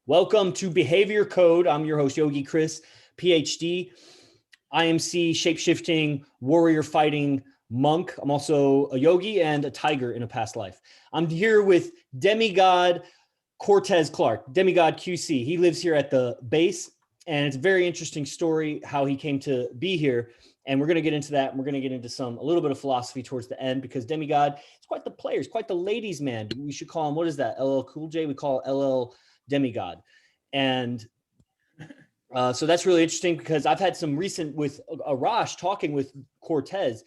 Welcome to Behavior Code. I'm your host, Yogi Chris, PhD, IMC shapeshifting, warrior fighting monk. I'm also a yogi and a tiger in a past life. I'm here with Demigod Quartez Clark, Demigod QC. He lives here at the base, and it's a very interesting story how he came to be here. And we're going to get into that. And we're going to get into a little bit of philosophy towards the end, because Demigod is quite the player. He's quite the ladies' man. We should call him, what is that? LL Cool J? We call LL Demigod. And so that's really interesting, because I've had some recent with Arash talking with Quartez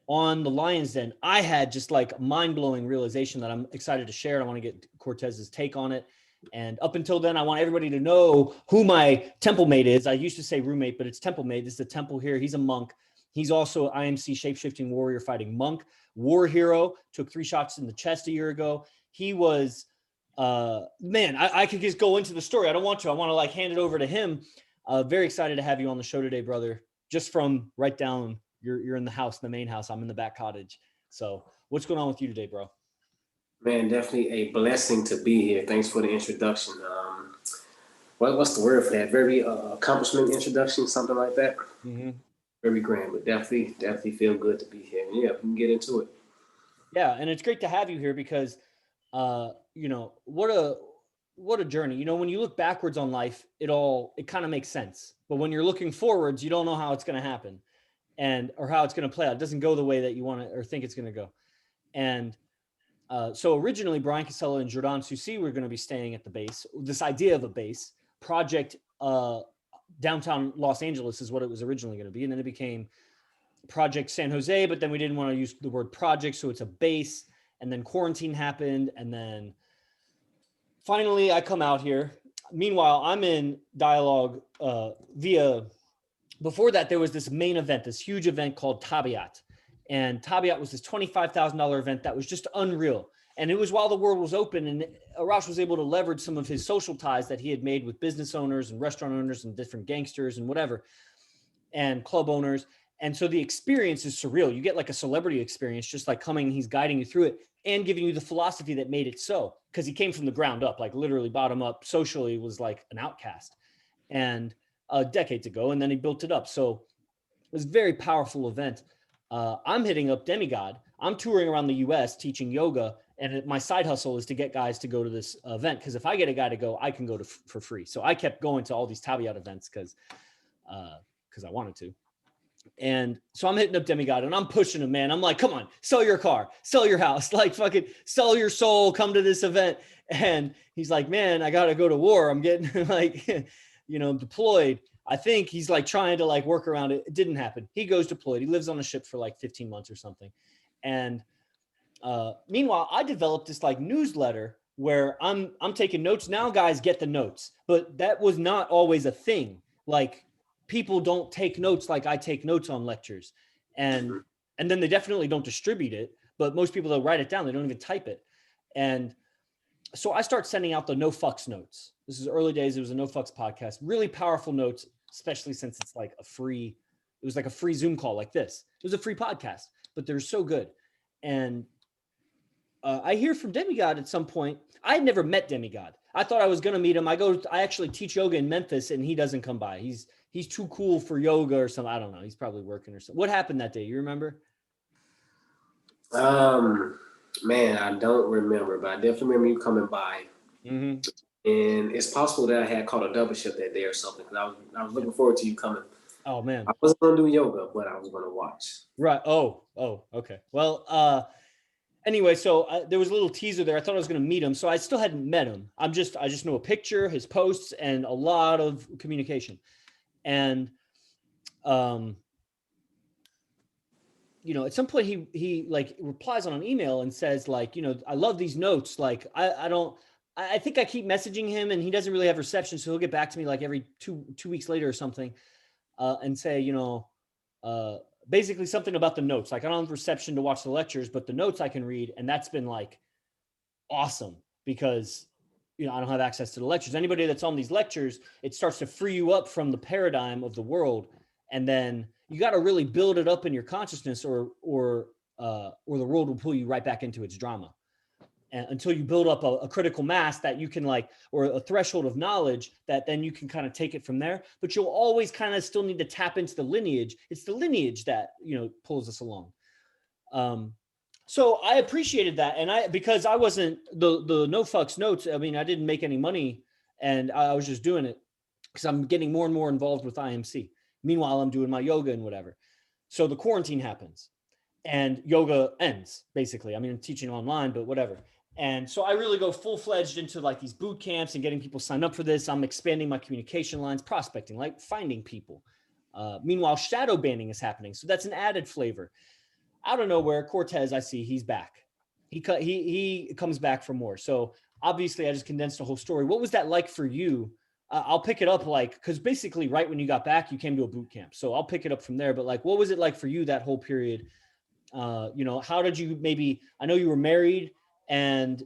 on the Lion's Den. I had just like mind-blowing realization that I'm excited to share. I want to get Quartez's take on it. And up until then, I want everybody to know who my temple mate is. I used to say roommate, but it's temple mate. This is the temple here. He's a monk. He's also IMC shapeshifting warrior fighting monk, war hero, took 3 shots in the chest a year ago. He was, man, I could just go into the story. I don't want to. I want to like hand it over to him. Very excited to have you on the show today, brother. Just from right down, you're in the house, the main house. I'm in the back cottage. So what's going on with you today, bro? Man, definitely a blessing to be here. Thanks for the introduction. What's the word for that? Very accomplishment introduction, something like that. Mm-hmm. Very grand, but definitely feel good to be here. Yeah, we can get into it. Yeah, and it's great to have you here because, you know, what a journey. You know, when you look backwards on life, it kind of makes sense. But when you're looking forwards, you don't know how it's going to happen, or how it's going to play out. It doesn't go the way that you want it or think it's going to go. And so originally, Brian Casella and Jordan Susi were going to be staying at the base. This idea of a base project, downtown Los Angeles is what it was originally going to be. And then it became Project San Jose, but then we didn't want to use the word project. So it's a base. And then quarantine happened. And then finally I come out here. Meanwhile, I'm in dialogue before that, there was this main event, this huge event called Tabiat. And Tabiat was this $25,000 event that was just unreal. And it was while the world was open, and Arash was able to leverage some of his social ties that he had made with business owners and restaurant owners and different gangsters and whatever, and club owners. And so the experience is surreal. You get like a celebrity experience, just like coming, he's guiding you through it and giving you the philosophy that made it so, because he came from the ground up, like literally bottom up, socially was like an outcast, and decades ago, and then he built it up. So it was a very powerful event. I'm hitting up Demigod. I'm touring around the US teaching yoga, and my side hustle is to get guys to go to this event, because if I get a guy to go, I can go for free. So I kept going to all these Tabiat events because I wanted to. And so I'm hitting up Demigod and I'm pushing him, man. I'm like, come on, sell your car, sell your house, like fucking sell your soul, come to this event. And he's like, man, I got to go to war. I'm getting like, you know, deployed. I think he's like trying to like work around it. It didn't happen. He goes deployed. He lives on a ship for like 15 months or something. And meanwhile, I developed this like newsletter where I'm taking notes. Now guys get the notes, but that was not always a thing. Like people don't take notes like I take notes on lectures. And then they definitely don't distribute it, but most people, they'll write it down. They don't even type it. And so I start sending out the no fucks notes. This is early days. It was a no fucks podcast, really powerful notes, especially since it's like it was like a free Zoom call like this. It was a free podcast, but they're so good. And I hear from Demigod at some point. I had never met Demigod. I thought I was going to meet him. I actually teach yoga in Memphis, and he doesn't come by. He's too cool for yoga or something. I don't know. He's probably working or something. What happened that day? You remember? Man, I don't remember, but I definitely remember you coming by. Mm-hmm. And it's possible that I had caught a double shift that day or something, because I was looking forward to you coming. Oh man, I wasn't going to do yoga, but I was going to watch. Right. Oh, okay. Well, anyway, so there was a little teaser there. I thought I was going to meet him. So I still hadn't met him. I just know a picture, his posts, and a lot of communication. And, you know, at some point he like replies on an email and says like, you know, I love these notes. Like, I think I keep messaging him and he doesn't really have reception. So he'll get back to me like every two weeks later or something, and say, you know, basically something about the notes. Like I don't have reception to watch the lectures, but the notes I can read. And that's been like awesome, because, you know, I don't have access to the lectures. Anybody that's on these lectures, it starts to free you up from the paradigm of the world. And then you got to really build it up in your consciousness, or the world will pull you right back into its drama. until you build up a critical mass that you can like, or a threshold of knowledge that then you can kind of take it from there. But you'll always kind of still need to tap into the lineage. It's the lineage that, pulls us along. So I appreciated that. And because I wasn't the no fucks notes. I mean, I didn't make any money, and I was just doing it because I'm getting more and more involved with IMC. Meanwhile, I'm doing my yoga and whatever. So the quarantine happens and yoga ends basically. I mean, I'm teaching online, but whatever. And so I really go full-fledged into like these boot camps and getting people signed up for this. I'm expanding my communication lines, prospecting, like finding people. Meanwhile, shadow banning is happening. So that's an added flavor. Out of nowhere, Quartez, I see he's back. He comes back for more. So obviously I just condensed the whole story. What was that like for you? I'll pick it up because basically right when you got back, you came to a boot camp. So I'll pick it up from there. But like, what was it like for you that whole period? How did you I know you were married and,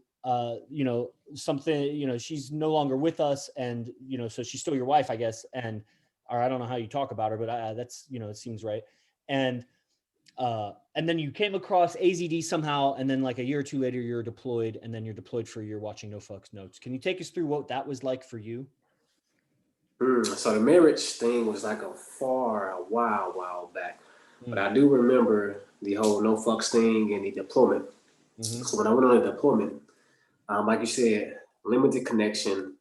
something, she's no longer with us and, so she's still your wife, I guess. Or I don't know how you talk about her, but that's, it seems right. And then you came across AZD somehow. And then like a year or two later, you're deployed and then you're deployed for a year watching No Fucks Notes. Can you take us through what that was like for you? So the marriage thing was like a while back. But I do remember the whole no fucks thing and the deployment. Mm-hmm. So when I went on a deployment, like you said, limited connection,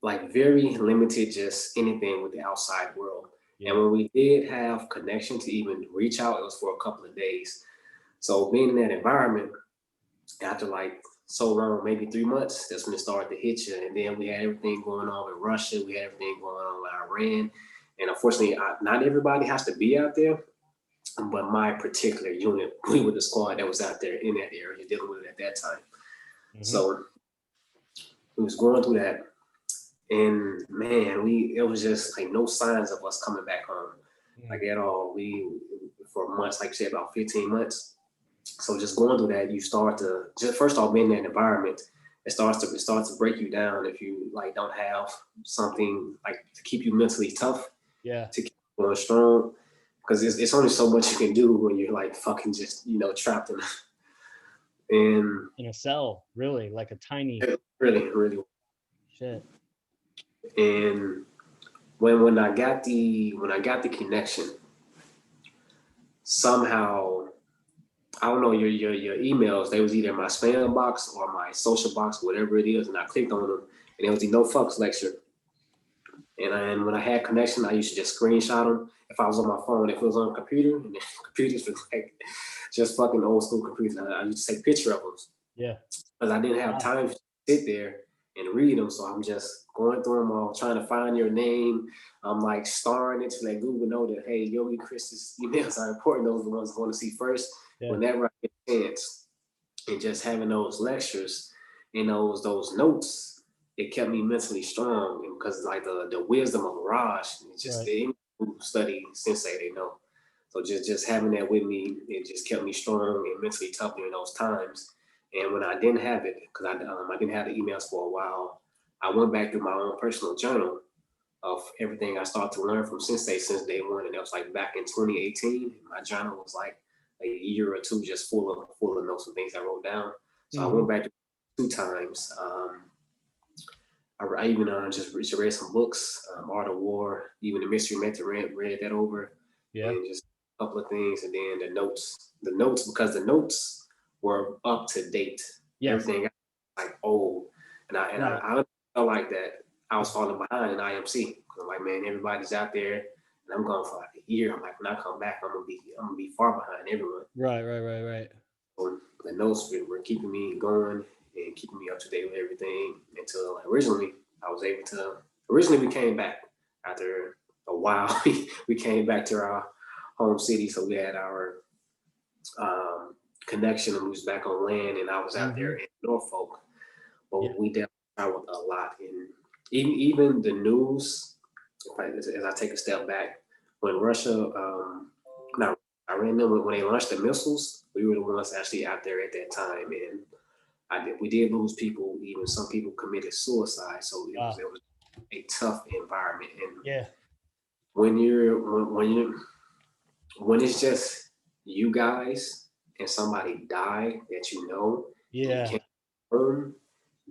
like very limited, just anything with the outside world. Yeah. And when we did have connection to even reach out, it was for a couple of days. So being in that environment, after like so long, maybe 3 months, that's when it started to hit you. And then we had everything going on with Russia. We had everything going on with Iran. And unfortunately, not everybody has to be out there. But my particular unit, we were the squad that was out there in that area dealing with it at that time. Mm-hmm. So we was going through that. And man, it was just like no signs of us coming back home, like at all. For months, like you said, about 15 months. So just going through that, you start to just first off being in that environment, it starts to break you down if you like don't have something like to keep you mentally tough. Yeah. To keep going strong, because it's only so much you can do when you're like fucking just trapped in a cell, really, like a tiny. Really. Shit. And when I got the connection, somehow, I don't know, your emails, they was either my spam box or my social box, whatever it is, and I clicked on them, and it was the no fucks lecture. And when I had connection, I used to just screenshot them. If I was on my phone, if it was on a computer, and the computers were like just fucking old school computers, I used to take picture of them. Yeah. Because I didn't have time to sit there and read them, so I'm just going through them all, trying to find your name. I'm like starring it to let Google know that, hey, Yogi Chris's emails are important. Those are the ones I want to see first. Yeah. Whenever I get a chance, and just having those lectures and those notes, it kept me mentally strong. And because like the wisdom of Arash, it's just the study sensei, they know. So just having that with me, it just kept me strong and mentally tough during those times. And when I didn't have it, because I didn't have the emails for a while, I went back through my own personal journal of everything I started to learn from Sensei since day one. And that was like back in 2018. My journal was like a year or two just full of notes and things I wrote down. So I went back 2 times. I even just read some books, Art of War, even the Mystery Method, read that over. Yeah. And just a couple of things. And then the notes, because the notes were up to date. Yes. Everything like old. And I felt like that I was falling behind in IMC. I'm like, man, everybody's out there and I'm going for like a year. I'm like, when I come back, I'm gonna be far behind everyone. Right. So the notes were keeping me going and keeping me up to date with everything until originally we came back after a while. We came back to our home city. So we had our connection and we was back on land, and I was out there in Norfolk. But we definitely traveled a lot. And even the news, as I take a step back, when Russia, Iran, when they launched the missiles, we were the ones actually out there at that time. And we did lose people, even some people committed suicide. So it was a tough environment. And when it's just you guys and somebody died that and you Yeah. can't earn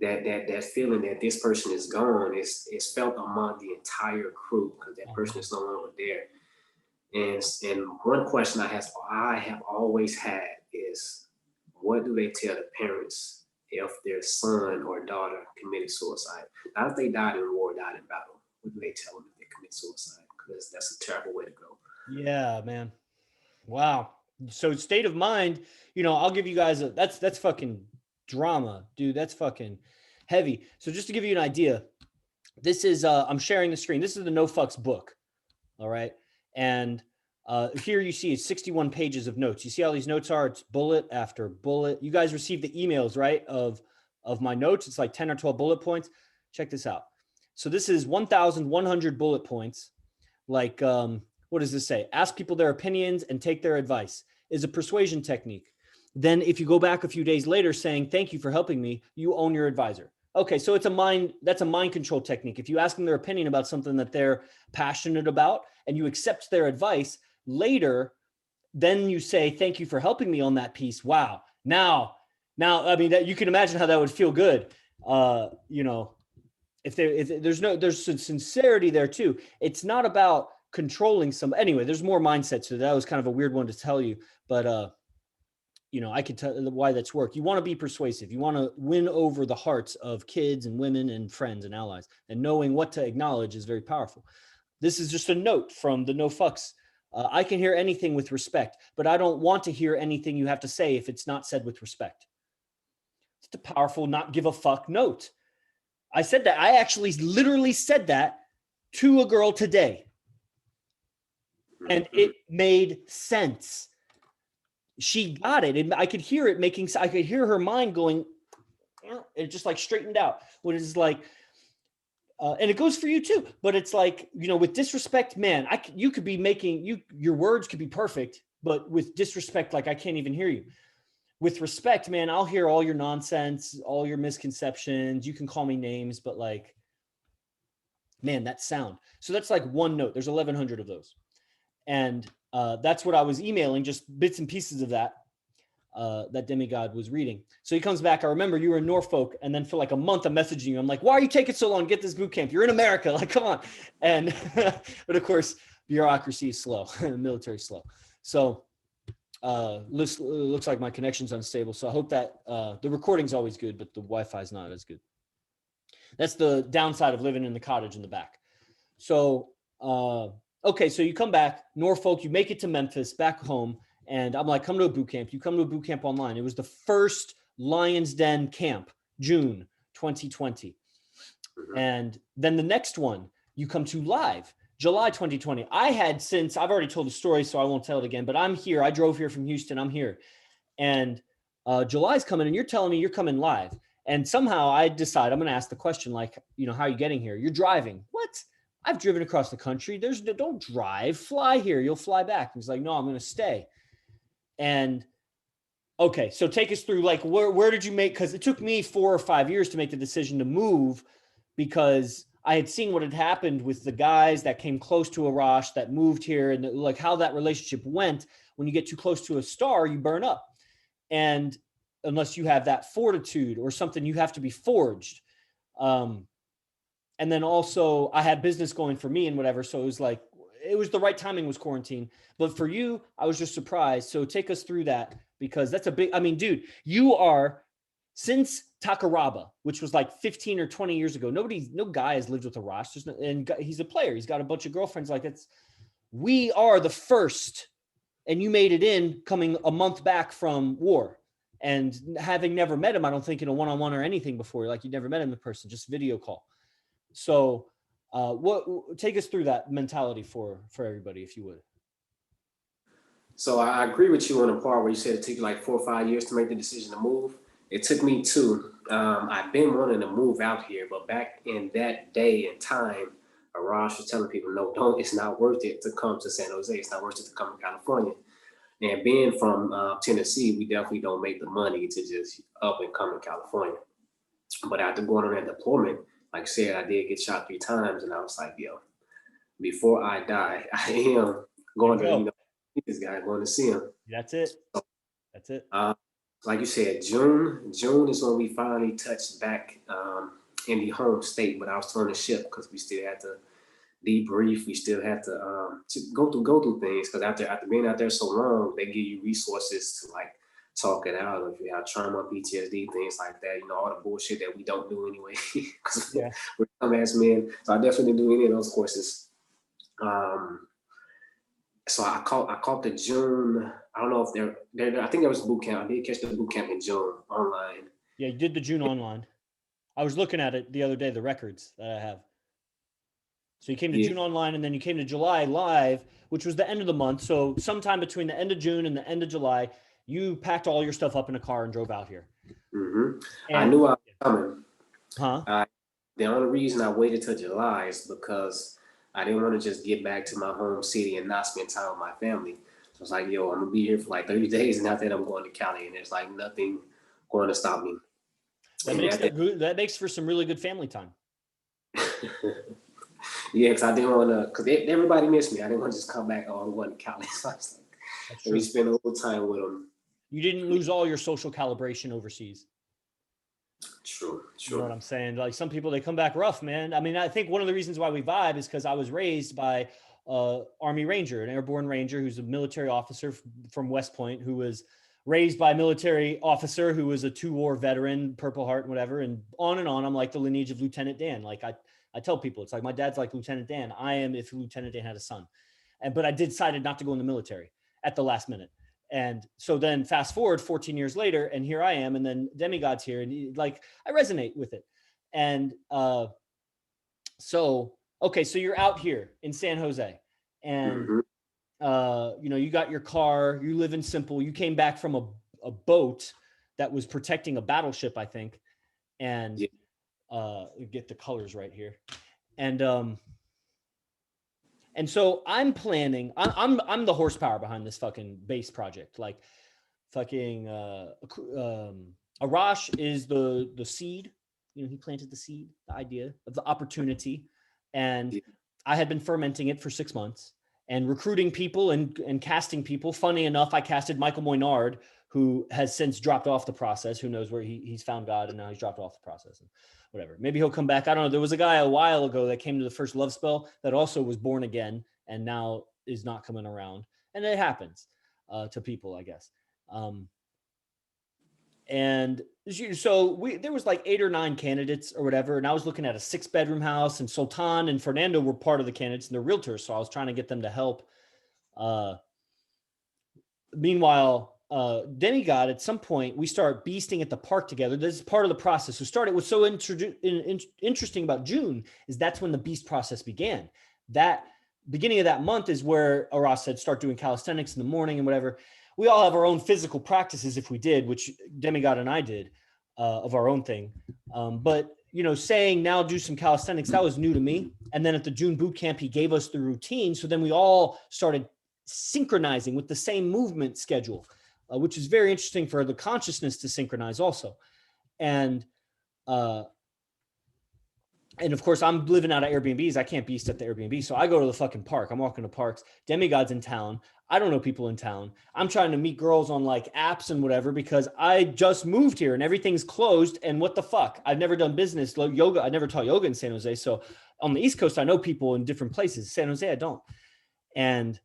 that feeling that this person is gone. It's felt among the entire crew because that person is no longer there. And one question I have always had is, what do they tell the parents if their son or daughter committed suicide? Not if they died in war, died in battle. What do they tell them if they commit suicide? Because that's a terrible way to go. Yeah, man. Wow. So state of mind, I'll give you guys that's fucking drama, dude. That's fucking heavy. So just to give you an idea, this is I'm sharing the screen. This is the No Fucks book. All right. And here you see it's 61 pages of notes. You see how these notes are? It's bullet after bullet. You guys received the emails, right? Of my notes. It's like 10 or 12 bullet points. Check this out. So this is 1,100 bullet points. Like, what does this say? Ask people their opinions and take their advice is a persuasion technique. Then if you go back a few days later saying, thank you for helping me, you own your advisor. Okay, so that's a mind control technique. If you ask them their opinion about something that they're passionate about and you accept their advice later, then you say, thank you for helping me on that piece. Wow. Now, I mean, that you can imagine how that would feel good. If there's some sincerity there too. It's not about controlling anyway, there's more mindset to that. Was kind of a weird one to tell you, but I could tell why that's work. You want to be persuasive. You want to win over the hearts of kids and women and friends and allies, and knowing what to acknowledge is very powerful. This is just a note from the No Fucks. I can hear anything with respect, but I don't want to hear anything you have to say if it's not said with respect. It's a powerful, not give a fuck note. I said that. I actually literally said that to a girl today. And it made sense. She got it. And I could hear it I could hear her mind going, it just like straightened out. What is like, and it goes for you too. But it's like, with disrespect, man, you could be your words could be perfect, but with disrespect, like I can't even hear you. With respect, man, I'll hear all your nonsense, all your misconceptions. You can call me names, but like, man, that sound. So that's like one note. There's 1,100 of those. And that's what I was emailing, just bits and pieces of that Demigod was reading. So he comes back. I remember you were in Norfolk, and then for like a month, I'm messaging you. I'm like, why are you taking so long? Get this boot camp. You're in America. Like, come on. And, but of course, bureaucracy is slow, military is slow. So looks like my connection's unstable. So I hope that the recording's always good, but the Wi-Fi is not as good. That's the downside of living in the cottage in the back. So, okay, so you come back, Norfolk, you make it to Memphis, back home, and I'm like, come to a boot camp. You come to a boot camp online. It was the first Lion's Den camp, June 2020. And then the next one, you come to live, July 2020. I've already told the story, so I won't tell it again, but I'm here. I drove here from Houston. I'm here. And July's coming, and you're telling me you're coming live. And somehow I decide I'm going to ask the question, like, how are you getting here? You're driving. What? I've driven across the country. Don't drive, fly here. You'll fly back. He's like, no, I'm going to stay. And okay, so take us through, like, where did you make, because it took me 4 or 5 years to make the decision to move, because I had seen what had happened with the guys that came close to Arash that moved here, and like how that relationship went. When you get too close to a star, you burn up. And unless you have that fortitude or something, you have to be forged. And then also I had business going for me and whatever. So it was the right timing, was quarantine. But for you, I was just surprised. So take us through that, because that's dude, you are, since Takaraba, which was like 15 or 20 years ago, no guy has lived with Arash. And he's a player. He's got a bunch of girlfriends. Like, we are the first, and you made it in coming a month back from war. And having never met him, I don't think in a one-on-one or anything before, like you never met him in person, just video call. So take us through that mentality for everybody, if you would. So I agree with you on the part where you said it took you like 4 or 5 years to make the decision to move. It took me too. I've been wanting to move out here, but back in that day and time, Arash was telling people, no, it's not worth it to come to San Jose. It's not worth it to come to California. And being from Tennessee, we definitely don't make the money to just up and come to California. But after going on that deployment, like I said, I did get shot 3 times, and I was like, yo, before I die, I am going to, this guy, going to see him. That's it. That's it. like you said, June is when we finally touched back in the home state, but I was turning ship because we still had to debrief. We still had to go through things because after being out there so long, they give you resources to like talk it out. If you have trauma, PTSD, things like that, all the bullshit that we don't do anyway because Yeah. we're dumbass men. So I definitely do any of those courses. Um, so I caught the June. I don't know if there. I think there was a boot camp. I did catch the boot camp in June online. Yeah, you did the June online. I was looking at it the other day, the records that I have. So you came to Yeah. June online, and then you came to July live, which was the end of the month. So sometime between the end of June and the end of July, you packed all your stuff up in a car and drove out here. I And knew I was coming. huh? The only reason I waited till July is because I didn't want to just get back to my home city and not spend time with my family. So it's like, yo, I'm gonna be here for like 30 days, and after that, I'm going to Cali, and there's like nothing going to stop me. That And makes that, that makes for some really good family time. yeah, because I didn't want to, because everybody missed me. I didn't want to just come back. Oh, I'm going to Cali. So I was like, That's let me true. spend a little time with them. You didn't lose all your social calibration overseas. True. You know what I'm saying? Like some people, they come back rough, man. I mean, I think one of the reasons why we vibe is because I was raised by Army Ranger, an airborne ranger who's a military officer from West Point, who was raised by a military officer who was a 2-war veteran, Purple Heart, and whatever, and on. I'm like the lineage of Lieutenant Dan. Like I tell people, it's like my dad's like Lieutenant Dan. I am if Lieutenant Dan had a son, but I decided not to go in the military at the last minute. And so then fast forward 14 years later, and here I am, and then Demigod's here, and like I resonate with it. And so okay, so you're out here in San Jose, and you got your car, you live in Simple, you came back from a boat that was protecting a battleship, I think, and get the colors right here, and so I'm planning. I'm the horsepower behind this fucking base project. Like, fucking Arash is the seed. He planted the seed, the idea of the opportunity, and I had been fermenting it for 6 months and recruiting people and casting people. Funny enough, I casted Michael Moynard, who has since dropped off the process. Who knows where he's found God and now he's dropped off the process. And whatever. Maybe he'll come back. I don't know. There was a guy a while ago that came to the first love spell that also was born again and now is not coming around. And it happens to people, I guess. And so there was like 8 or 9 candidates or whatever. And I was looking at a 6-bedroom house, and Sultan and Fernando were part of the candidates, and they're realtors. So I was trying to get them to help. Meanwhile, Demigod, at some point, we start beasting at the park together. This is part of the process. So what's so interesting about June is that's when the beast process began. That beginning of that month is where Arash said, start doing calisthenics in the morning and whatever. We all have our own physical practices if we did, which Demigod and I did of our own thing. But, saying now do some calisthenics, that was new to me. And then at the June boot camp, he gave us the routine. So then we all started synchronizing with the same movement schedule, which is very interesting for the consciousness to synchronize also. And of course, I'm living out of Airbnbs. I can't beast at the Airbnb. So I go to the fucking park. I'm walking to parks. Demigod's in town. I don't know people in town. I'm trying to meet girls on like apps and whatever because I just moved here and everything's closed. And what the fuck? I've never done business yoga. I never taught yoga in San Jose. So on the East Coast, I know people in different places. San Jose, I don't. And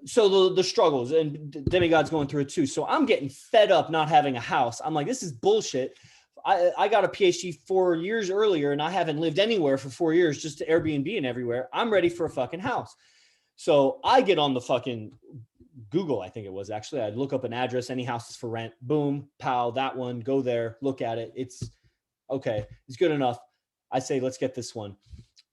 so the struggles, and Demigod's going through it too. So I'm getting fed up not having a house. I'm like, this is bullshit. I got a PhD 4 years earlier and I haven't lived anywhere for 4 years, just to Airbnb and everywhere. I'm ready for a fucking house. So I get on the fucking Google, I think it was actually. I'd look up an address, any houses for rent, boom, pow, that one, go there, look at it. It's okay. It's good enough. I say, let's get this one.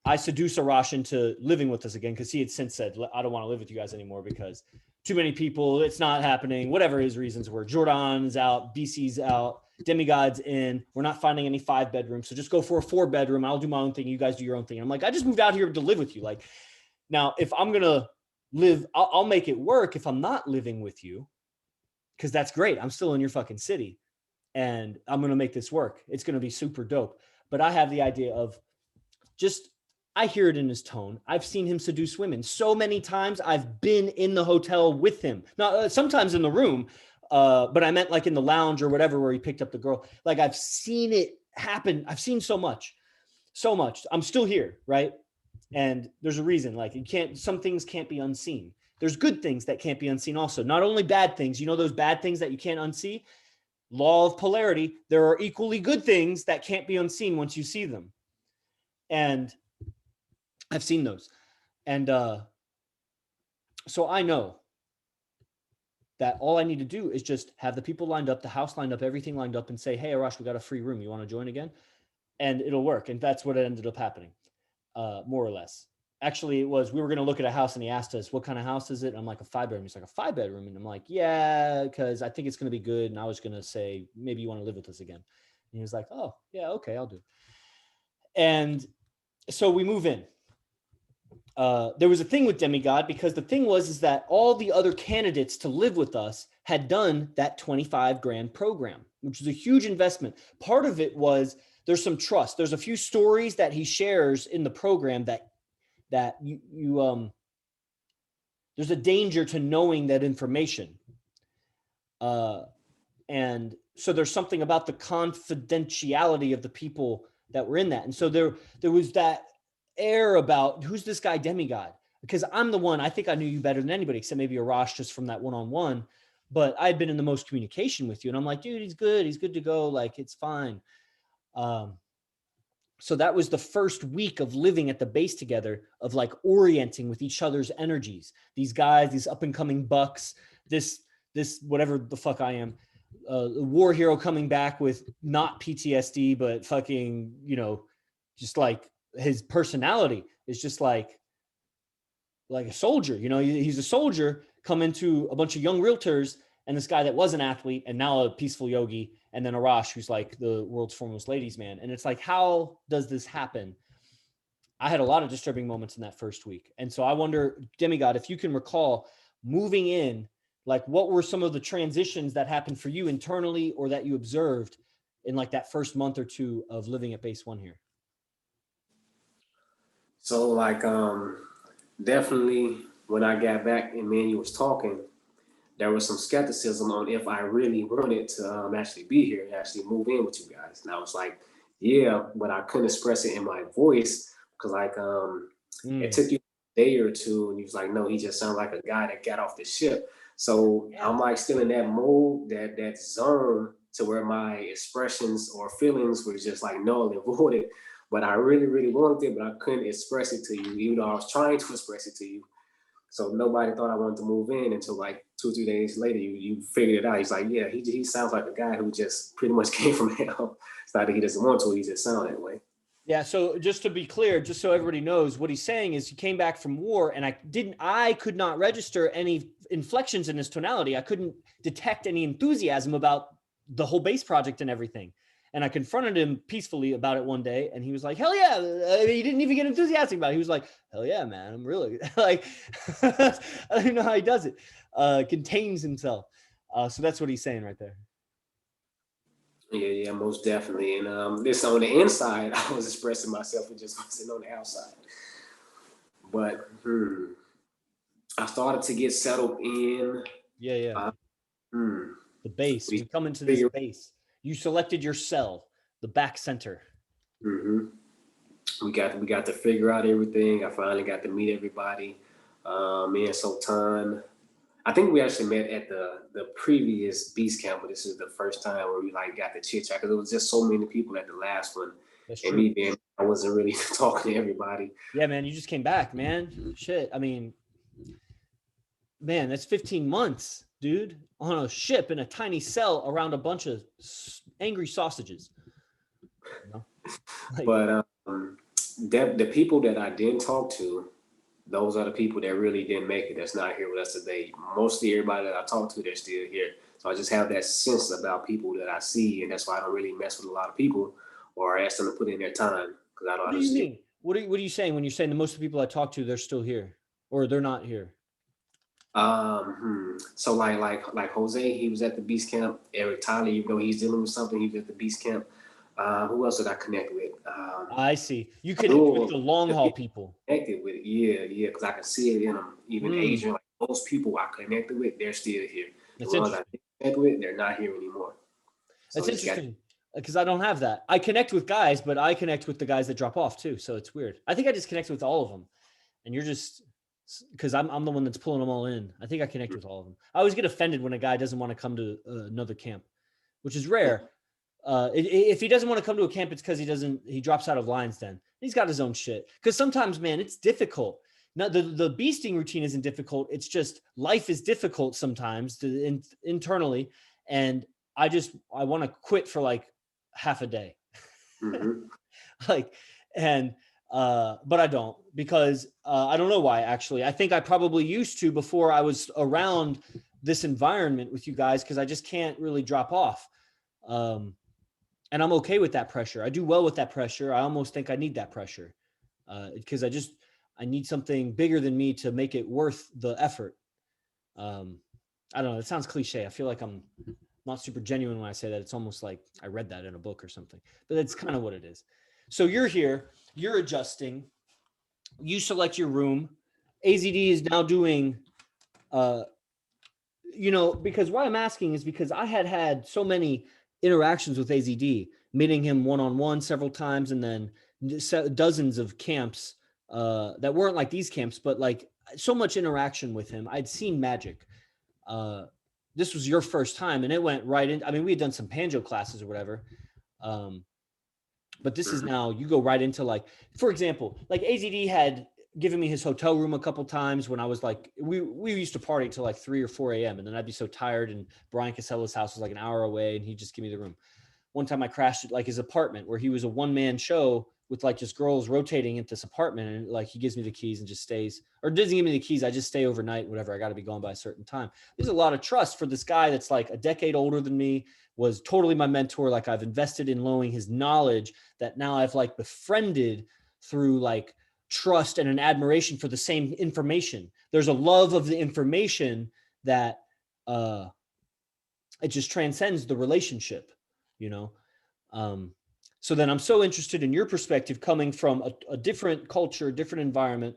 I seduce Arash into living with us again because he had since said, I don't want to live with you guys anymore because too many people, it's not happening, whatever his reasons were. Jordan's out, BC's out, Demigod's in. We're not finding any 5 bedrooms. So just go for a 4-bedroom. I'll do my own thing. You guys do your own thing. And I'm like, I just moved out here to live with you. Like, now, if I'm going to live, I'll make it work if I'm not living with you because that's great. I'm still in your fucking city and I'm going to make this work. It's going to be super dope. But I have the idea of just, I hear it in his tone. I've seen him seduce women so many times. I've been in the hotel with him. Now, sometimes in the room, But I meant like in the lounge or whatever, where he picked up the girl. Like I've seen it happen. I've seen so much. I'm still here, right? And there's a reason. Like some things can't be unseen. There's good things that can't be unseen also. Not only bad things, you know, those bad things that you can't unsee. Law of polarity. There are equally good things that can't be unseen once you see them. And I've seen those. And so I know that all I need to do is just have the people lined up, the house lined up, everything lined up, and say, hey, Arash, we got a free room. You want to join again? And it'll work. And that's what ended up happening, more or less. Actually, we were going to look at a house, and he asked us, what kind of house is it? And I'm like, a 5-bedroom. He's like, a 5-bedroom. And I'm like, yeah, because I think it's going to be good. And I was going to say, maybe you want to live with us again. And he was like, oh, yeah, okay, I'll do it. And so we move in. There was a thing with Demigod, because the thing is that all the other candidates to live with us had done that 25 grand program, which was a huge investment. Part of it was there's some trust. There's a few stories that he shares in the program that there's a danger to knowing that information. And so there's something about the confidentiality of the people that were in that. And so there was that air about, who's this guy Demigod? Because I'm the one, I think I knew you better than anybody, except maybe Arash, just from that one-on-one, but I had been in the most communication with you. And I'm like, dude, he's good to go. Like, it's fine. So that was the first week of living at the base together, of like orienting with each other's energies. These guys, these up and coming bucks, this whatever the fuck I am, war hero coming back with not PTSD, but fucking, you know, just like his personality is just like a soldier. You know, he's a soldier come into a bunch of young realtors, and this guy that was an athlete and now a peaceful yogi, and then Arash, who's like the world's foremost ladies man. And it's like, how does this happen? I had a lot of disturbing moments in that first week. And so I wonder, Demigod, if you can recall moving in, like what were some of the transitions that happened for you internally, or that you observed in like that first month or two of living at Base One here? So like, definitely when I got back and me and you was talking, there was some skepticism on if I really wanted to actually be here and actually move in with you guys. And I was like, yeah, but I couldn't express it in my voice, because like it took you a day or two, and he was like, no, he just sounds like a guy that got off the ship. So yeah. I'm like still in that mode, that zone, to where my expressions or feelings were just like null and voided. But I really, really wanted it, but I couldn't express it to you, even though I was trying to express it to you. So nobody thought I wanted to move in until like 2 or 3 days later. You figured it out. He's like, yeah, he sounds like a guy who just pretty much came from hell. It's not that he doesn't want to, he just sounds that way. Yeah. So just to be clear, just so everybody knows, what he's saying is he came back from war, and I could not register any inflections in his tonality. I couldn't detect any enthusiasm about the whole base project and everything. And I confronted him peacefully about it one day, and he was like, hell yeah. He didn't even get enthusiastic about it. He was like, hell yeah, man. I'm really like, I don't even know how he does it. Contains himself. So that's what he's saying right there. Yeah, most definitely. And this on the inside, I was expressing myself, and just wasn't on the outside. But I started to get settled in. Yeah. The base. We come into this base. You selected your cell, the back center. We got to figure out everything. I finally got to meet everybody. Me and Sultan. I think we actually met at the previous beast camp, but this is the first time where we like got to chit chat, because there was just so many people at the last one. That's and true. Me being, I wasn't really talking to everybody. Yeah, man, you just came back, man. Shit, I mean, man, that's 15 months, dude, on a ship in a tiny cell around a bunch of angry sausages. You know? Like, but the people that I didn't talk to, those are the people that really didn't make it, that's not here with us today. Mostly everybody that I talk to, they're still here. So I just have that sense about people that I see, and that's why I don't really mess with a lot of people or ask them to put in their time, because I don't. What do you mean? What are you saying when you're saying that most of the people I talk to, they're still here, or they're not here? So like Jose, he was at the beast camp. Eric Tyler, even though he's dealing with something, he was at the beast camp. Who else did I connect with? I see. You connect with the long haul people. Connected with, yeah, because I can see it in them. Even Asian, like those people I connected with, they're still here. That's interesting. with, they're not here anymore. So That's interesting because I don't have that. I connect with guys, but I connect with the guys that drop off too. So it's weird. I think I just connect with all of them, and you're just because I'm the one that's pulling them all in. I think I connect with all of them. I always get offended when a guy doesn't want to come to another camp, which is rare. If he doesn't want to come to a camp, it's because he drops out of lines. Then he's got his own shit. Because sometimes, man, it's difficult. Now, the beasting routine isn't difficult. It's just life is difficult sometimes internally. And I want to quit for like half a day. But I don't, because I don't know why, actually. I think I probably used to before I was around this environment with you guys, because I just can't really drop off. And I'm okay with that pressure. I do well with that pressure. I almost think I need that pressure because I need something bigger than me to make it worth the effort. I don't know. It sounds cliche. I feel like I'm not super genuine when I say that. It's almost like I read that in a book or something, but that's kind of what it is. So you're here, you're adjusting, you select your room. AZD is now doing, because why I'm asking is because I had so many interactions with AZD, meeting him one-on-one several times, and then dozens of camps that weren't like these camps, but like so much interaction with him. I'd seen magic. This was your first time, and it went right in. I mean, we had done some banjo classes or whatever. But this is now, you go right into like, for example, like AZD had given me his hotel room a couple times when I was like, we used to party till like 3 or 4 a.m. And then I'd be so tired, and Brian Casella's house was like an hour away, and he'd just give me the room. One time I crashed at like his apartment where he was a one-man show with like just girls rotating into this apartment, and like he gives me the keys and just stays, or doesn't give me the keys. I just stay overnight, whatever. I got to be gone by a certain time. There's a lot of trust for this guy that's like a decade older than me, was totally my mentor. Like I've invested in knowing his knowledge that now I've like befriended through like trust and an admiration for the same information. There's a love of the information that it just transcends the relationship, so then I'm so interested in your perspective coming from a different culture, different environment,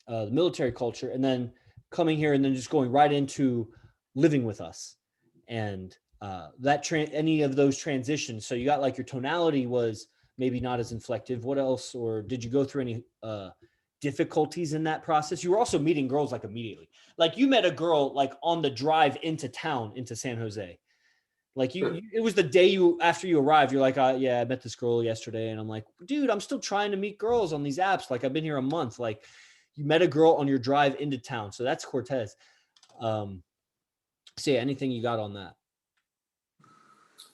the military culture, and then coming here and then just going right into living with us. And any of those transitions. So you got like your tonality was maybe not as inflective. What else? Or did you go through any difficulties in that process? You were also meeting girls like immediately. Like you met a girl like on the drive into town, into San Jose. Like it was the day after you arrived, you're like, yeah, I met this girl yesterday. And I'm like, dude, I'm still trying to meet girls on these apps. Like I've been here a month. Like you met a girl on your drive into town. So that's Quartez. So yeah, anything you got on that?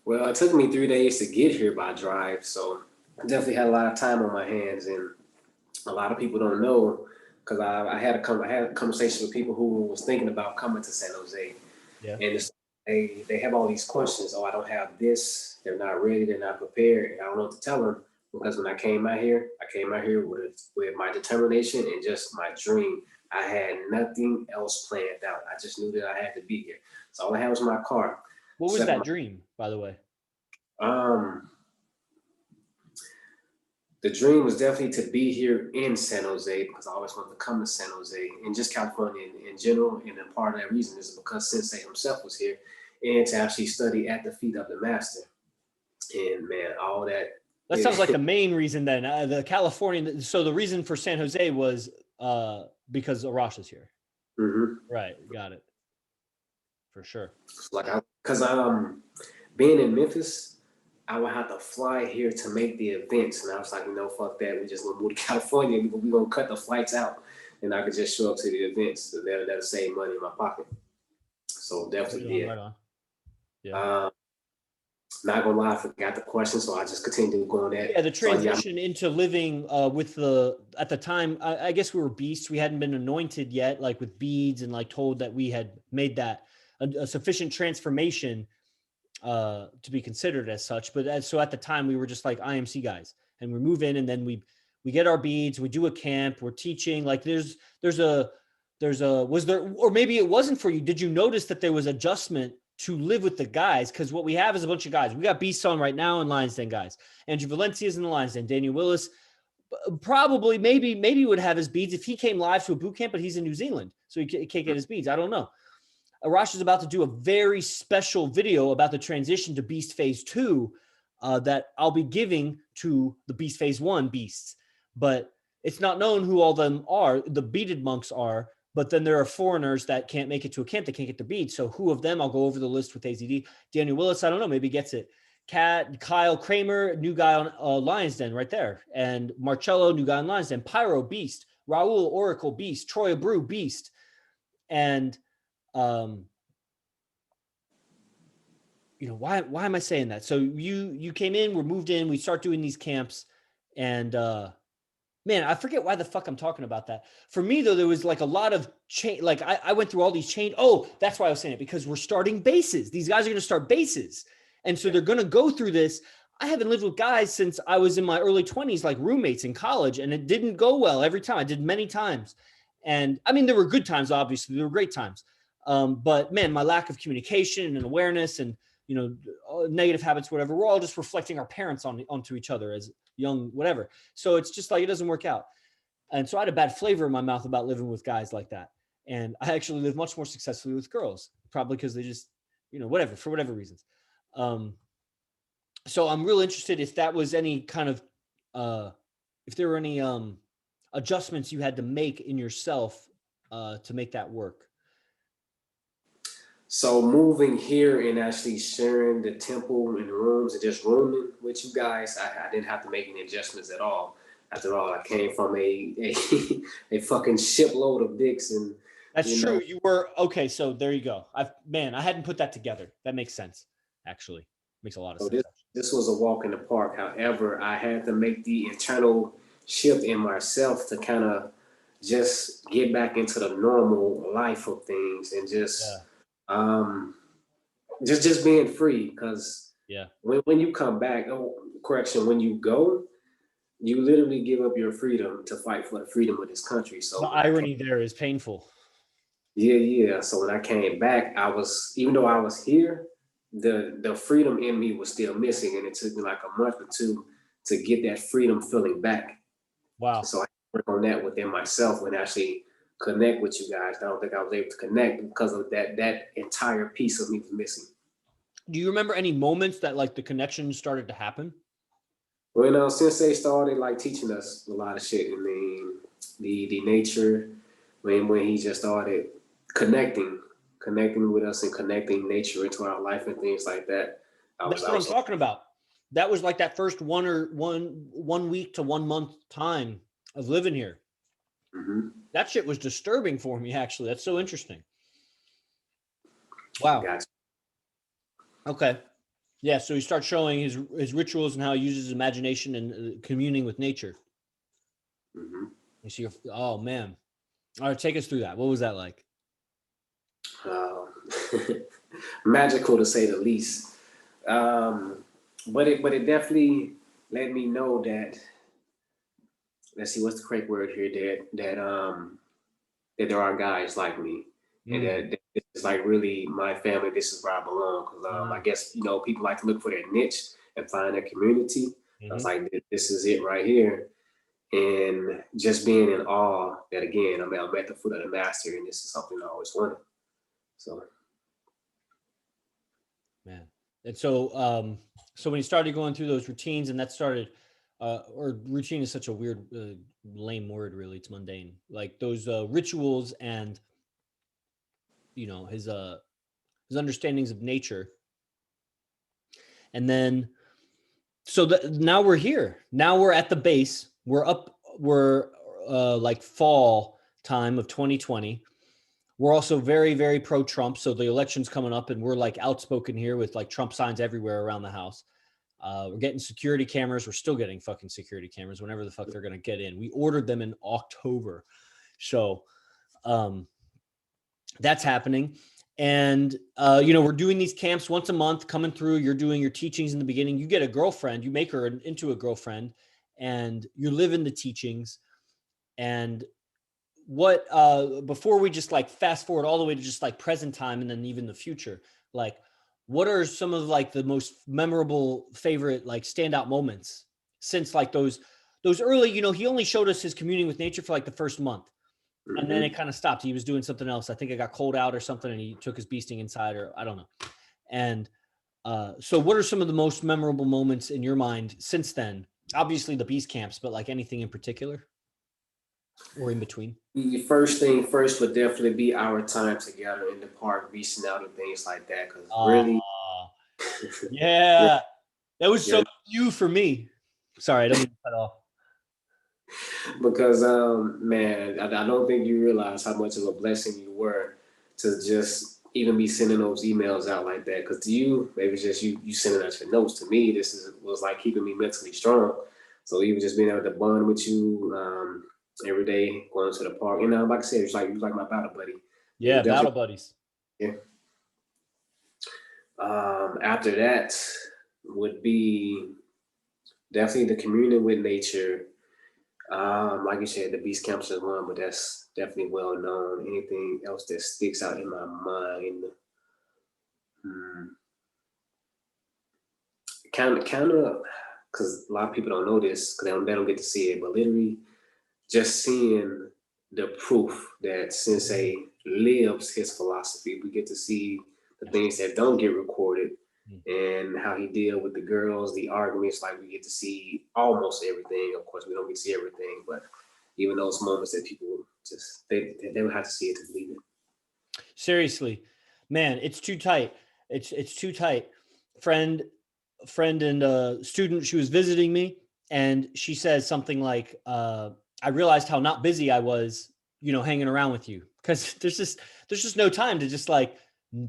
Well, it took me 3 days to get here by drive. So I definitely had a lot of time on my hands, and a lot of people don't know, because I had a conversation with people who was thinking about coming to San Jose. Yeah. And they have all these questions. Oh, I don't have this. They're not ready. They're not prepared. I don't know what to tell them, because when I came out here with my determination and just my dream. I had nothing else planned out. I just knew that I had to be here. So all I had was my car. What was that dream, by the way? The dream was definitely to be here in San Jose, because I always wanted to come to San Jose, and just California in general. And then part of that reason is because Sensei himself was here, and to actually study at the feet of the master. And man, all that. That sounds like the main reason then. The Californian. So the reason for San Jose was because Arash is here. Mm-hmm. Right. Got it. For sure. Because being in Memphis, I would have to fly here to make the events. And I was like, fuck that. We just gonna move to California. We're gonna cut the flights out, and I could just show up to the events. So that'll save money in my pocket. So definitely, yeah. Right on. Yeah. Not gonna lie, I forgot the question, so I just continued going that. Yeah, the transition into living with at the time, I guess we were beasts. We hadn't been anointed yet, like with beads, and like told that we had made that a sufficient transformation to be considered as such. But so at the time, we were just like IMC guys, and we move in, and then we get our beads, we do a camp, we're teaching. Like was there, or maybe it wasn't for you. Did you notice that there was adjustment to live with the guys? Because what we have is a bunch of guys. We got Beasts on right now and Lions Den guys. Andrew Valencia's in the Lions Den. Daniel Willis probably maybe would have his beads if he came live to a boot camp, but he's in New Zealand, so he can't get his beads. I don't know. Arash is about to do a very special video about the transition to Beast Phase 2 that I'll be giving to the Beast Phase 1 beasts. But it's not known who all them are. The beaded monks are, but then there are foreigners that can't make it to a camp. They can't get their beads. So who of them? I'll go over the list with AZD. Daniel Willis, I don't know, maybe gets it. Kyle Kramer, new guy on Lion's Den right there. And Marcello, new guy on Lion's Den. Pyro, Beast. Raul, Oracle, Beast. Troy Abreu, Beast. And, why am I saying that? So you came in, we're moved in, we start doing these camps, and man, I forget why the fuck I'm talking about that. For me, though, there was like a lot of change. Like I went through all these change. Oh, that's why I was saying it, because we're starting bases. These guys are going to start bases. And so they're going to go through this. I haven't lived with guys since I was in my early 20s, like roommates in college, and it didn't go well every time. I did many times. And I mean, there were good times, obviously. There were great times. But man, my lack of communication and awareness and, negative habits, whatever, we're all just reflecting our parents onto each other as young, whatever. So it's just like, it doesn't work out. And so I had a bad flavor in my mouth about living with guys like that. And I actually live much more successfully with girls, probably because they just, whatever, for whatever reasons. So I'm real interested if that was any kind of, if there were any adjustments you had to make in yourself to make that work. So moving here and actually sharing the temple and the rooms and just rooming with you guys, I didn't have to make any adjustments at all. After all, I came from a fucking shipload of dicks, and that's true. You were okay. So there you go. I hadn't put that together. That makes sense. Actually, makes a lot of sense. This was a walk in the park. However, I had to make the internal shift in myself to kind of just get back into the normal life of things and just. Yeah. Just being free, because yeah, when you come back, when you go, you literally give up your freedom to fight for the freedom of this country. So the irony there is painful. Yeah. So when I came back, even though I was here, the freedom in me was still missing, and it took me like a month or two to get that freedom feeling back. Wow. So I work on that within myself and actually connect with you guys. I don't think I was able to connect because of that entire piece of me was missing. Do you remember any moments that like the connection started to happen? When Sensei started like teaching us a lot of shit, I mean, the nature, when he just started connecting with us and connecting nature into our life and things like that. That's what I'm talking about. That was like that first 1 week to 1 month time of living here. Mm-hmm. That shit was disturbing for me, actually. That's so interesting. Wow. Gotcha. Okay. Yeah, so he starts showing his rituals and how he uses his imagination and communing with nature. Mm-hmm. You see, oh man. All right, take us through that. What was that like? Magical to say the least. But it definitely let me know that, let's see, what's the correct word here, that there are guys like me, and that it's like really my family. This is where I belong, because I guess people like to look for their niche and find their community. I was like, this is it right here, and just being in awe that again I'm at the foot of the master, and this is something I always wanted. So, man, and so when you started going through those routines, and that started. Or routine is such a weird, lame word, really. It's mundane. Like those rituals and, his understandings of nature. And then, so now we're here. Now we're at the base. We're up. We're like fall time of 2020. We're also very, very pro-Trump. So the election's coming up, and we're like outspoken here with like Trump signs everywhere around the house. We're getting security cameras. We're still getting fucking security cameras whenever the fuck they're going to get in. We ordered them in October. So that's happening. And, we're doing these camps once a month coming through. You're doing your teachings in the beginning. You get a girlfriend. You make her into a girlfriend, and you live in the teachings. And what, before we just like fast forward all the way to just like present time and then even the future, like, what are some of like the most memorable, favorite, like standout moments since like those early, he only showed us his communing with nature for like the first month. And then it kind of stopped. He was doing something else. I think it got cold out or something, and he took his beasting inside, or I don't know. And so what are some of the most memorable moments in your mind since then? Obviously the beast camps, but like anything in particular or in between? The first thing first would definitely be our time together in the park, reaching out and things like that. Because really, yeah, that was so yeah, you for me. Sorry, I don't mean to cut off. because man, I don't think you realize how much of a blessing you were to just even be sending those emails out like that. Because to you, maybe it's just you sending us your notes. To me, was like keeping me mentally strong. So even just being able to bond with you every day, going to the park, and like I said, you was like my battle buddy. It Yeah, was battle definitely buddies. yeah. After that would be definitely the communion with nature. Like you said, the beast camps is one, but that's definitely well known. Anything else that sticks out in my mind? Kind of, because a lot of people don't know this because they don't get to see it, but literally just seeing the proof that Sensei lives his philosophy. We get to see the things that don't get recorded and how he deal with the girls, the arguments. Like we get to see almost everything. Of course, we don't get to see everything, but even those moments that people just they would have to see it to believe it. Seriously, man, it's too tight. It's too tight. Friend and student, she was visiting me, and she says something like, I realized how not busy I was, hanging around with you, because there's just no time to just like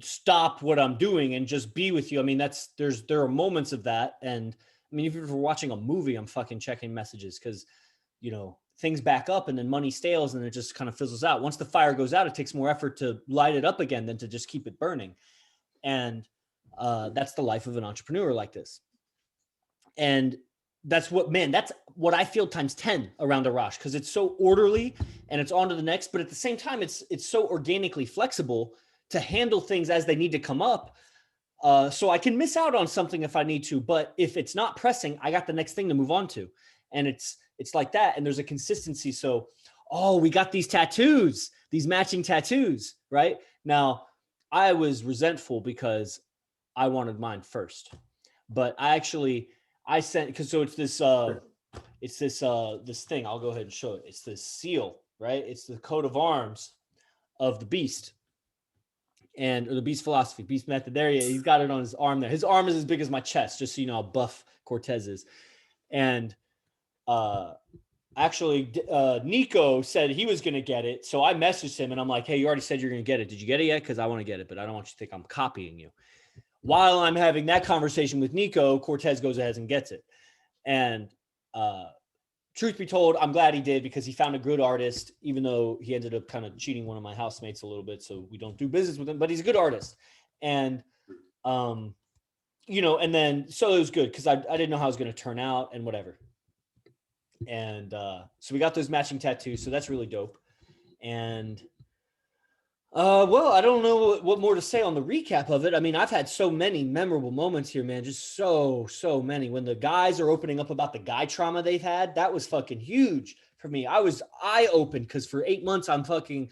stop what I'm doing and just be with you. I mean, there are moments of that, and I mean, if you're watching a movie, I'm fucking checking messages because things back up and then money stales and it just kind of fizzles out. Once the fire goes out, it takes more effort to light it up again than to just keep it burning. And that's the life of an entrepreneur like this. And that's what I feel times 10 around Arash, because it's so orderly and it's on to the next, but at the same time, it's so organically flexible to handle things as they need to come up. So I can miss out on something if I need to, but if it's not pressing, I got the next thing to move on to. And it's like that. And there's a consistency. So, we got these tattoos, these matching tattoos, right? Now, I was resentful because I wanted mine first, but I sent, because so it's this thing. I'll go ahead and show it. It's this seal, right? It's the coat of arms of the beast, or the beast philosophy, beast method. There he's got it on his arm there. His arm is as big as my chest, just so you know how buff Quartez is. And actually, Nico said he was going to get it. So I messaged him and I'm like, hey, you already said you're going to get it. Did you get it yet? Because I want to get it, but I don't want you to think I'm copying you. While I'm having that conversation with Nico, Quartez goes ahead and gets it. And truth be told, I'm glad he did, because he found a good artist, even though he ended up kind of cheating one of my housemates a little bit. So we don't do business with him, but he's a good artist. And, and then, so it was good because I didn't know how it was going to turn out and whatever. And so we got those matching tattoos. So that's really dope. And well, I don't know what more to say on the recap of it. I mean, I've had so many memorable moments here, man. Just so many. When the guys are opening up about the guy trauma they've had, that was fucking huge for me. I was eye-opened because for 8 months I'm fucking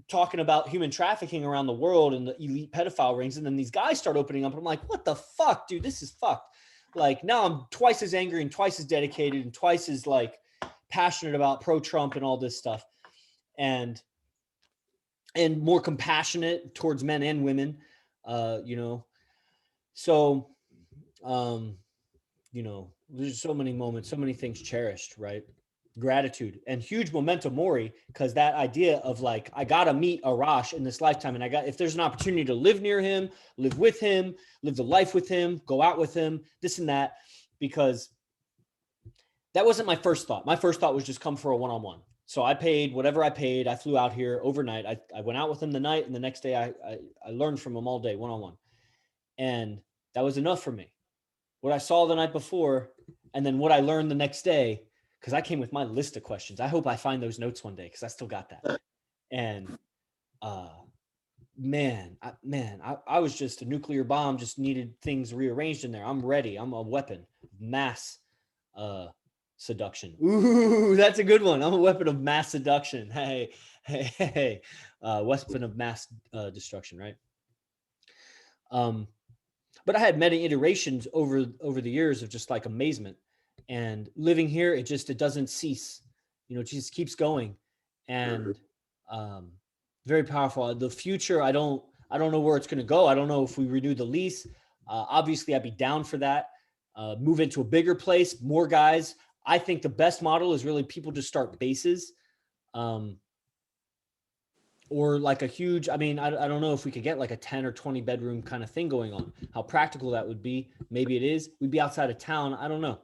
talking about human trafficking around the world and the elite pedophile rings. And then these guys start opening up and I'm like, what the fuck, dude? This is fucked. Like, now I'm twice as angry and twice as dedicated and twice as like passionate about pro-Trump and all this stuff. And more compassionate towards men and women, So, there's so many moments, so many things cherished, right? Gratitude and huge memento mori, because that idea of like, I got to meet Arash in this lifetime. And if there's an opportunity to live near him, live with him, live the life with him, go out with him, this and that, because that wasn't my first thought. My first thought was just come for a one-on-one. So I paid whatever I paid. I flew out here overnight. I went out with him the night, and the next day I learned from him all day, one-on-one. And that was enough for me. What I saw the night before, and then what I learned the next day, because I came with my list of questions. I hope I find those notes one day, because I still got that. And I was just a nuclear bomb, just needed things rearranged in there. I'm ready. I'm a weapon, mass seduction. Ooh, that's a good one. I'm a weapon of mass seduction. Hey, weapon of mass destruction, right? But I had many iterations over the years of just like amazement, and living here, it doesn't cease. You know, it just keeps going, and very powerful. The future, I don't know where it's going to go. I don't know if we renew the lease. Obviously, I'd be down for that. Move into a bigger place, more guys. I think the best model is really people just start bases. Or like a huge, I mean, I don't know if we could get like a 10 or 20 bedroom kind of thing going on, how practical that would be. Maybe it is. We'd be outside of town. I don't know.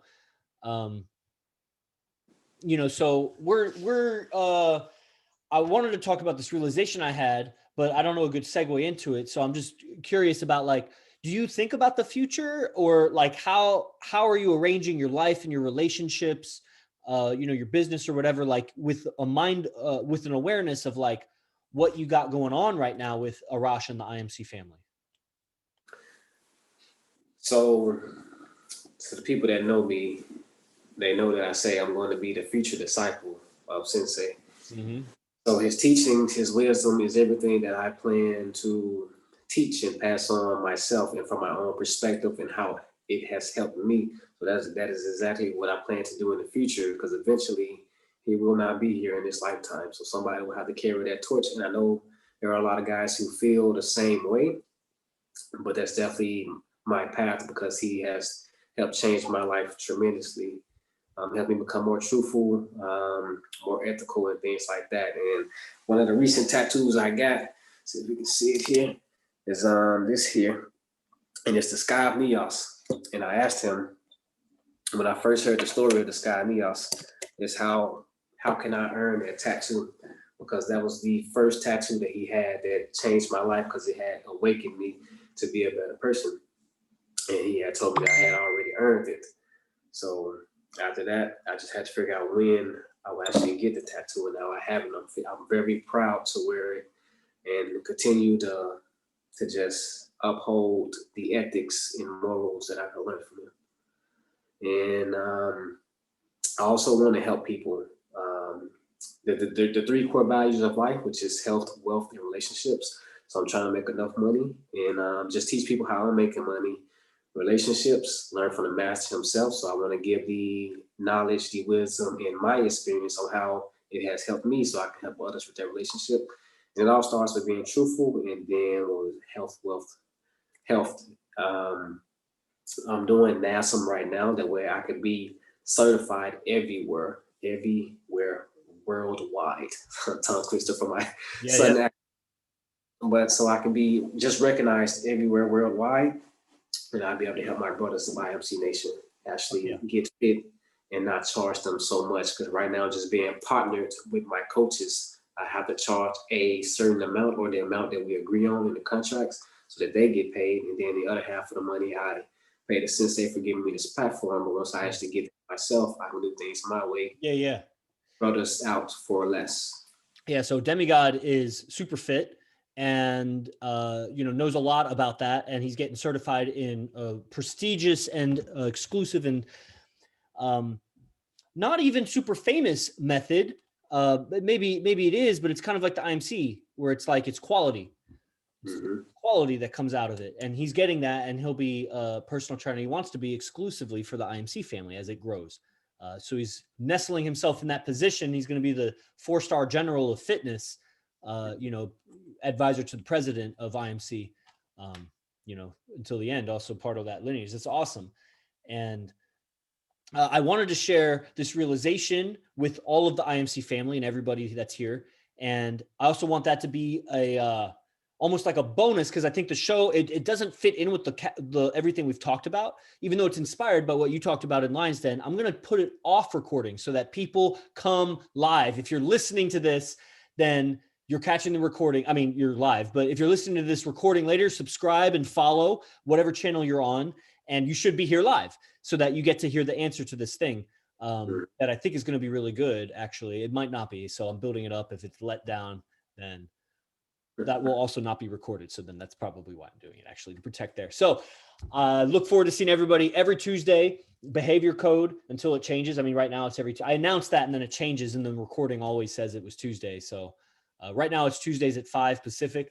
You know, so I wanted to talk about this realization I had, but I don't know a good segue into it. So I'm just curious about, like, do you think about the future, or like how are you arranging your life and your relationships, you know, your business or whatever, like with a mind, with an awareness of like what you got going on right now with Arash and the IMC family? So the people that know me, they know that I say I'm going to be the future disciple of Sensei. Mm-hmm. So his teachings, his wisdom is everything that I plan to teach and pass on myself, and from my own perspective and how it has helped me. So that is exactly what I plan to do in the future, because eventually he will not be here in this lifetime. So somebody will have to carry that torch. And I know there are a lot of guys who feel the same way, but that's definitely my path, because he has helped change my life tremendously. Helped me become more truthful, more ethical, and things like that. And one of the recent tattoos I got, see if we can see it here, is this here, and it's the Sky of Neos. And I asked him when I first heard the story of the Sky of Neos, is how can I earn that tattoo? Because that was the first tattoo that he had that changed my life, because it had awakened me to be a better person. And he had told me that I had already earned it. So after that, I just had to figure out when I would actually get the tattoo, and now I have it. I'm very proud to wear it and continue to just uphold the ethics and morals that I can learn from him. And I also want to help people. The three core values of life, which is health, wealth, and relationships. So I'm trying to make enough money and just teach people how I'm making money. Relationships, learn from the master himself. So I want to give the knowledge, the wisdom, and my experience on how it has helped me, so I can help others with their relationship. And it all starts with being truthful, and then with health, wealth, health. I'm doing NASM right now, that way I could be certified everywhere worldwide. Tongue twister for my son. Yeah. But so I can be just recognized everywhere worldwide, and I'll be able to help my brothers in IMC Nation actually get fit and not charge them so much. Because right now, just being partnered with my coaches, I have to charge a certain amount, or the amount that we agree on in the contracts, so that they get paid. And then the other half of the money, I pay the sensei for giving me this platform. But once I actually get it myself, I can do things my way. Yeah. Brothers out for less. Yeah. So Demigod is super fit, and you know, knows a lot about that, and he's getting certified in a prestigious and exclusive and not even super famous method. Maybe it is, but it's kind of like the IMC, where it's like it's quality. Quality that comes out of it, and he's getting that, and he'll be a personal trainer. He wants to be exclusively for the IMC family as it grows. So he's nestling himself in that position. He's going to be the 4-star general of fitness, you know, advisor to the president of IMC, you know, until the end, also part of that lineage. It's awesome. And I wanted to share this realization with all of the IMC family and everybody that's here. And I also want that to be a, almost like a bonus, because I think the show, it doesn't fit in with the everything we've talked about, even though it's inspired by what you talked about in Lions Den. I'm going to put it off recording so that people come live. If you're listening to this, then you're catching the recording. I mean, you're live, but if you're listening to this recording later, subscribe and follow whatever channel you're on, and you should be here live so that you get to hear the answer to this thing that I think is going to be really good. Actually, it might not be. So I'm building it up. If it's let down, then that will also not be recorded. So then that's probably why I'm doing it, actually, to protect there. So Look forward to seeing everybody every Tuesday. Behavior code until it changes. I mean, right now it's I announced that and then it changes, and the recording always says it was Tuesday. So right now it's Tuesdays at 5 Pacific.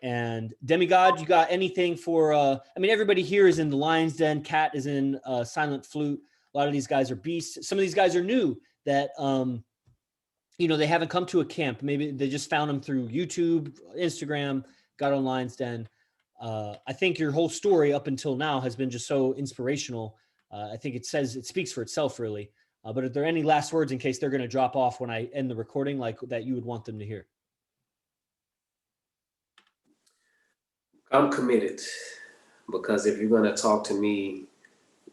And Demigod, you got anything for, I mean, everybody here is in the Lion's Den. Cat is in Silent Flute. A lot of these guys are beasts. Some of these guys are new that, you know, they haven't come to a camp. Maybe they just found them through YouTube, Instagram, got on Lion's Den. I think your whole story up until now has been just so inspirational. I think it speaks for itself, really. But are there any last words in case they're going to drop off when I end the recording, like that you would want them to hear? I'm committed, because if you're going to talk to me,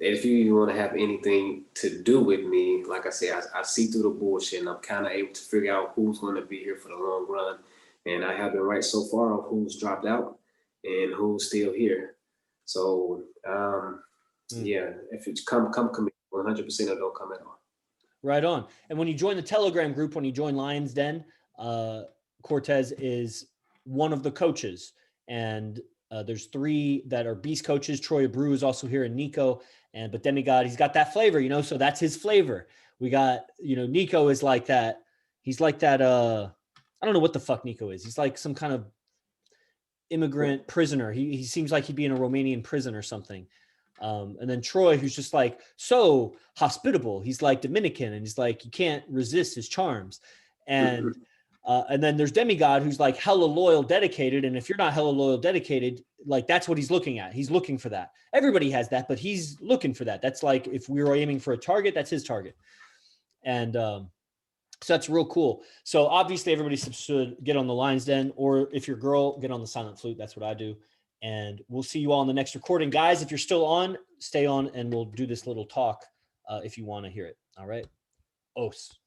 if you want to have anything to do with me, like I say, I see through the bullshit, and I'm kind of able to figure out who's going to be here for the long run. And I have been right so far on who's dropped out and who's still here. So, yeah, if it's come commit 100%, or don't come at all. Right on. And when you join the Telegram group, when you join Lion's Den, Quartez is one of the coaches. And there's 3 that are beast coaches. Troy Abreu is also here, and Nico. But Demigod, he's got that flavor, you know, so that's his flavor. We got, you know, Nico is like that. He's like that. I don't know what the fuck Nico is. He's like some kind of immigrant prisoner. He seems like he'd be in a Romanian prison or something. And then Troy, who's just like so hospitable. He's like Dominican, and he's like, you can't resist his charms. And then there's Demigod, who's like hella loyal, dedicated. And if you're not hella loyal, dedicated, like that's what he's looking at. He's looking for that. Everybody has that, but he's looking for that. That's like, if we were aiming for a target, that's his target. And so that's real cool. So obviously everybody should get on the Lion's Den, or if you're a girl, get on the Silent Flute. That's what I do. And we'll see you all in the next recording. Guys, if you're still on, stay on, and we'll do this little talk if you want to hear it. All right. Os.